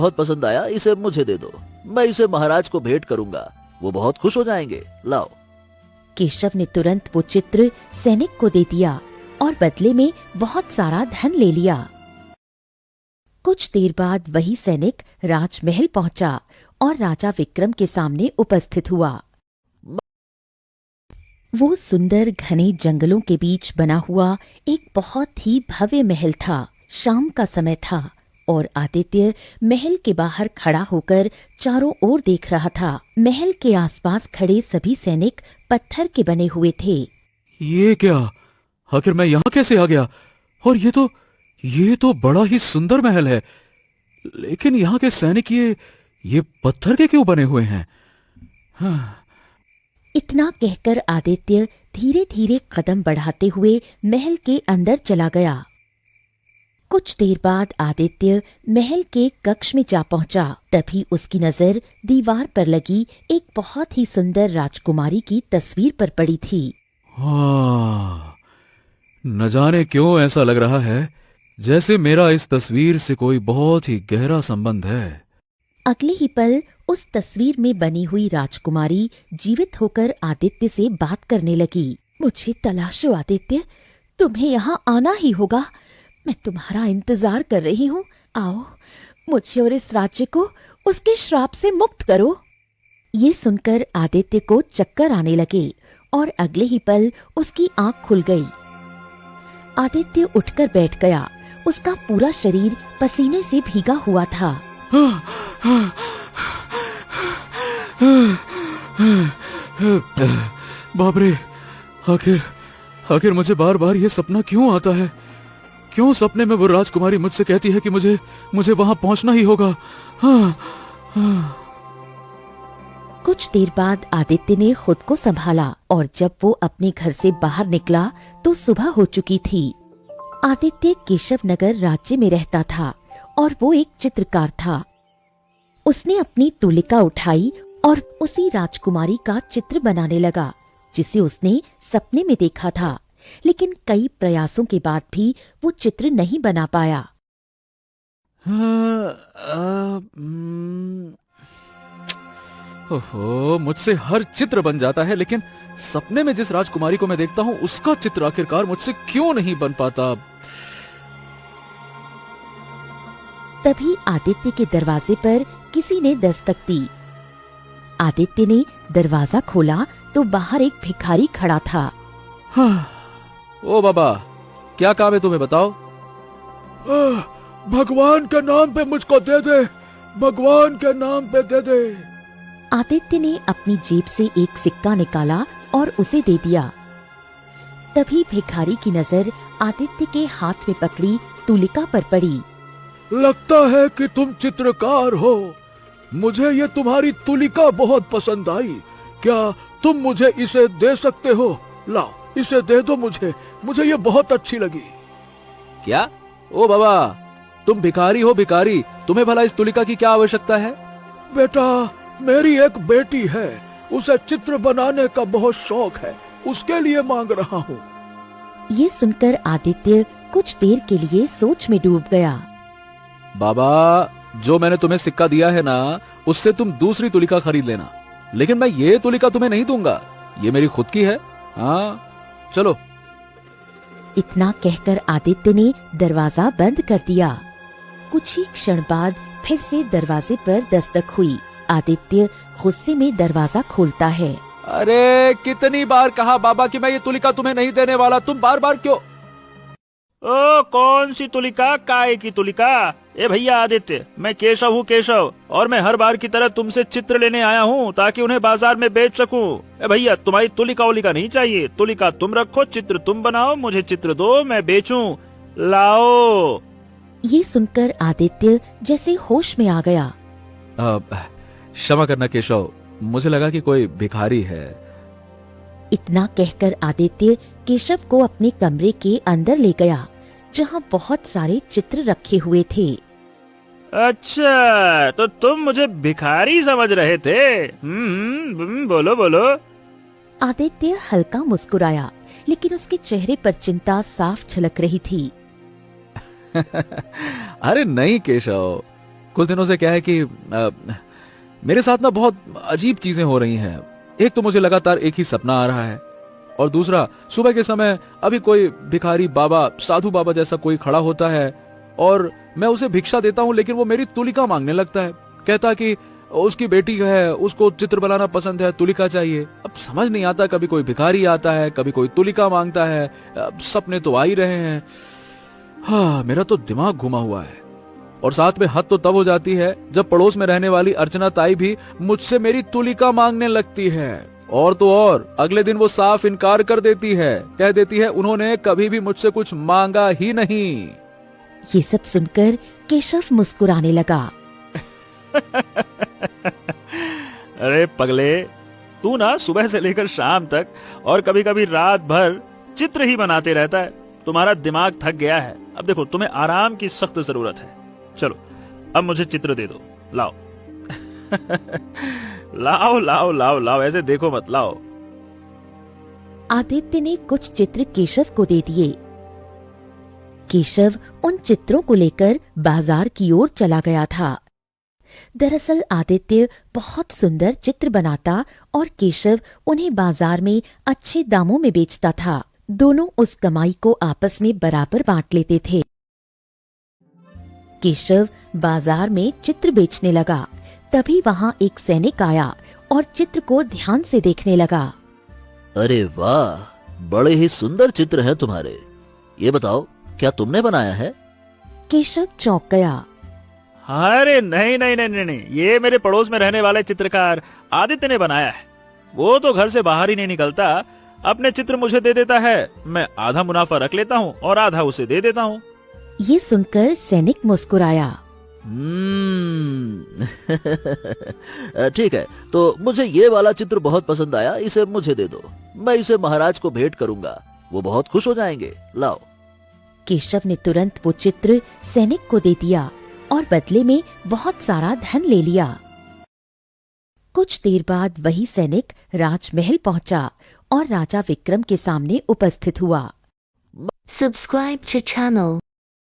बहुत पसंद आया, इसे मुझे दे दो। मैं इसे महाराज को भेंट करूंगा, वो बहुत खुश हो जाएंगे। लाओ। केशव ने तुरंत वो चित्र सैनिक को दे दिया और बदले में बहुत सारा धन ले लिया। कुछ देर बाद वही सैनिक राजमहल पहुंचा और राजा विक्रम के सामने उपस्थित हुआ। वो सुंदर घने जंगलों के बीच बना हुआ एक बहुत ही भव्य महल था। शाम का समय था और आदित्य महल के बाहर खड़ा होकर चारों ओर देख रहा था। महल के आसपास खड़े सभी सैनिक पत्थर के बने हुए थे। ये क्या? आखिर मैं यहाँ कैसे आ गया? और ये तो बड़ा ही सुंदर महल है, लेकिन यहाँ के सैनिक ये पत्थर के क्यों बने हुए हैं? हाँ। इतना कहकर आदित्य धीरे धीरे कदम बढ़ाते हुए महल के अंदर चला गया। कुछ देर बाद आदित्य महल के कक्ष में जा पहुंचा। तभी उसकी नजर दीवार पर लगी एक बहुत ही सुंदर राजकुमारी की तस्वीर पर पड़ी थी। हाँ, न जाने क्यों ऐसा लग रहा है जैसे मेरा इस तस्वीर से कोई बहुत ही गहरा संबंध है। अगले ही पल उस तस्वीर में बनी हुई राजकुमारी जीवित होकर आदित्य से बात करने लगी। मुझे तलाशो आदित्य, तुम्हें यहाँ आना ही होगा। मैं तुम्हारा इंतजार कर रही हूँ। आओ, मुझे और इस राज्य को उसके श्राप से मुक्त करो। ये सुनकर आदित्य को चक्कर आने लगे और अगले ही पल उसकी आंख खुल गई। आदित्य उठकर बैठ गया। उसका पूरा शरीर पसीने से भीगा हुआ था। बाप रे, आखिर मुझे बार बार ये सपना क्यों आता है? क्यों सपने में वो राजकुमारी मुझसे कहती है कि मुझे वहां पहुंचना ही होगा? कुछ देर बाद आदित्य ने खुद को संभाला और जब वो अपने घर से बाहर निकला तो सुबह हो चुकी थी। आदित्य केशव नगर राज्य में रहता था और वो एक चित्रकार था। उसने अपनी तुलिका उठाई और उसी राजकुमारी का चित्र बनाने लगा जिसे उसने सपने में देखा था, लेकिन कई प्रयासों के बाद भी वो चित्र नहीं बना पाया। ओहो, मुझसे हर चित्र बन जाता है, लेकिन सपने में जिस राजकुमारी को मैं देखता हूँ उसका चित्र आखिरकार मुझसे क्यों नहीं बन पाता? तभी आदित्य के दरवाजे पर किसी ने दस्तक दी। आदित्य ने दरवाजा खोला तो बाहर एक भिखारी खड़ा था। ओ बाबा, क्या काम है तुम्हें, बताओ। भगवान के नाम पे मुझको दे दे, भगवान के नाम पे दे दे। आदित्य ने अपनी जेब से एक सिक्का निकाला और उसे दे दिया। तभी भिखारी की नजर आदित्य के हाथ में पकड़ी तुलिका पर पड़ी। लगता है कि तुम चित्रकार हो। मुझे ये तुम्हारी तुलिका बहुत पसंद आई। क्या तुम मुझे इसे दे सकते हो? लाओ, इसे दे दो मुझे ये बहुत अच्छी लगी। क्या? ओ बाबा, तुम भिखारी हो भिखारी, तुम्हें भला इस तुलिका की क्या आवश्यकता है? बेटा, मेरी एक बेटी है, उसे चित्र बनाने का बहुत शौक है, उसके लिए मांग रहा हूँ। ये सुनकर आदित्य कुछ देर के लिए सोच में डूब गया। बाबा, जो मैंने तुम्हें सिक्का दिया है ना, उससे तुम दूसरी तुलिका खरीद लेना, लेकिन मैं ये तुलिका तुम्हें नहीं दूंगा, ये मेरी खुद की है। हाँ, चलो। इतना कहकर आदित्य ने दरवाजा बंद कर दिया। कुछ ही क्षण बाद फिर से दरवाजे पर दस्तक हुई। आदित्य गुस्से में दरवाजा खोलता है। अरे, कितनी बार कहा बाबा कि मैं ये तुलिका तुम्हें नहीं देने वाला, तुम बार बार क्यों? ओ, कौन सी तुलिका? काय की तुलिका? ए भैया आदित्य, मैं केशव हूँ, केशव, और मैं हर बार की तरह तुमसे चित्र लेने आया हूँ ताकि उन्हें बाजार में बेच सकूं। ए भैया, तुम्हारी तुलिका उलिका नहीं चाहिए, तुलिका तुम रखो, चित्र तुम बनाओ, मुझे चित्र दो, मैं बेचूं। लाओ। ये सुनकर आदित्य जैसे होश में आ गया। क्षमा करना केशव, मुझे लगा कि कोई भिखारी है। इतना कहकर आदित्य केशव को अपने कमरे के अंदर ले गया जहाँ बहुत सारे चित्र रखे हुए थे। अच्छा, तो तुम मुझे भिखारी समझ रहे थे? बोलो बोलो। आदित्य हल्का मुस्कुराया, लेकिन उसके चेहरे पर चिंता साफ झलक रही थी। अरे नहीं केशव, कुछ दिनों से क्या है कि मेरे साथ ना बहुत अजीब चीजें हो रही हैं। एक तो मुझे लगातार एक ही सपना आ रहा है, और दूसरा सुबह के समय अभी कोई भिखारी बाबा, साधु बाबा जैसा कोई खड़ा होता है और मैं उसे भिक्षा देता हूं, लेकिन वो मेरी तुलिका मांगने लगता है। कहता कि उसकी बेटी है, उसको चित्र बनाना पसंद है, तुलिका चाहिए। अब समझ नहीं आता, कभी कोई भिखारी आता है, कभी कोई तुलिका मांगता है। अब सपने तो आ ही रहे हैं। हाँ, मेरा तो दिमाग घुमा हुआ है। और साथ में हद तो तब हो जाती है जब पड़ोस में रहने वाली अर्चना ताई भी मुझसे मेरी तुलिका मांगने लगती है। और तो और अगले दिन वो साफ इनकार कर देती है, कह देती है उन्होंने कभी भी मुझसे कुछ मांगा ही नहीं। ये सब सुनकर केशव मुस्कुराने लगा। अरे पगले, तू ना सुबह से लेकर शाम तक और कभी कभी रात भर चित्र ही बनाते रहता है। तुम्हारा दिमाग थक गया है। अब देखो, तुम्हें आराम की सख्त जरूरत है। चलो अब मुझे चित्र दे दो, लाओ। लाओ लाओ लाओ लाओ, ऐसे देखो मत, लाओ। आदित्य ने कुछ चित्र केशव को दे दिए। केशव उन चित्रों को लेकर बाजार की ओर चला गया था। दरअसल आदित्य बहुत सुंदर चित्र बनाता और केशव उन्हें बाजार में अच्छे दामों में बेचता था। दोनों उस कमाई को आपस में बराबर बांट लेते थे। केशव बाजार में चित्र बेचने लगा। तभी वहां एक सैनिक आया और चित्र को ध्यान से देखने लगा। अरे वाह, बड़े ही सुंदर चित्र हैं तुम्हारे। ये बताओ, क्या तुमने बनाया है? केशव चौंक गया। अरे नहीं नहीं नहीं नहीं नहीं, ये मेरे पड़ोस में रहने वाले चित्रकार आदित्य ने बनाया है। वो तो घर से बाहर ही नहीं निकलता, अपने चित्र मुझे दे देता है। मैं आधा मुनाफा रख लेता हूँ और आधा उसे दे देता हूँ। ये सुनकर सैनिक मुस्कुराया। ठीक है, तो मुझे ये वाला चित्र बहुत पसंद आया, इसे मुझे दे दो। मैं इसे महाराज को भेंट करूंगा, वो बहुत खुश हो जाएंगे। लाओ। केशव ने तुरंत वो चित्र सैनिक को दे दिया और बदले में बहुत सारा धन ले लिया। कुछ देर बाद वही सैनिक राजमहल पहुंचा और राजा विक्रम के सामने उपस्थित हुआ। Subscribe to channel